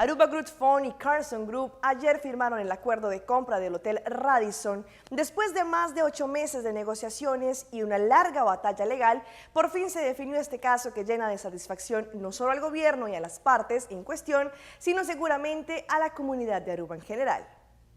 Aruba Group Fund y Carson Group ayer firmaron el acuerdo de compra del Hotel Radisson. Después de más de 8 meses de negociaciones y una larga batalla legal, por fin se definió este caso que llena de satisfacción no solo al gobierno y a las partes en cuestión, sino seguramente a la comunidad de Aruba en general.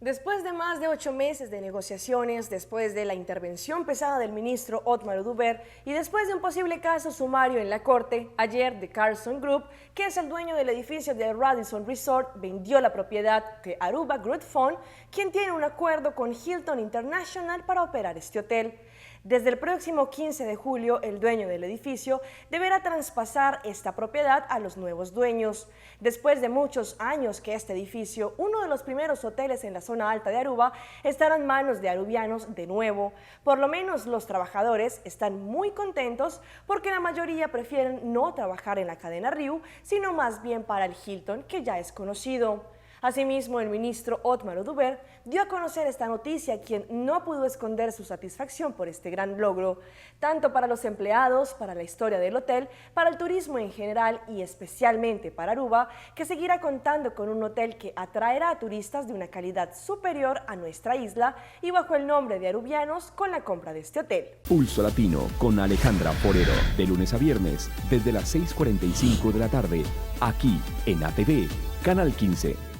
Después de más de 8 meses de negociaciones, después de la intervención pesada del ministro Otmar Oduber y después de un posible caso sumario en la corte, ayer The Carson Group, que es el dueño del edificio de Radisson Resort, vendió la propiedad de Aruba Group Fund, quien tiene un acuerdo con Hilton International para operar este hotel. Desde el próximo 15 de julio, el dueño del edificio deberá traspasar esta propiedad a los nuevos dueños. Después de muchos años que este edificio, uno de los primeros hoteles en la zona alta de Aruba, estará en manos de arubianos de nuevo. Por lo menos los trabajadores están muy contentos porque la mayoría prefieren no trabajar en la cadena Riu, sino más bien para el Hilton, que ya es conocido. Asimismo, el ministro Otmar Oduber dio a conocer esta noticia, quien no pudo esconder su satisfacción por este gran logro, tanto para los empleados, para la historia del hotel, para el turismo en general y especialmente para Aruba, que seguirá contando con un hotel que atraerá a turistas de una calidad superior a nuestra isla y bajo el nombre de arubianos con la compra de este hotel. Pulso Latino con Alejandra Forero, de lunes a viernes, desde las 6:45 de la tarde, aquí en ATV, Canal 15.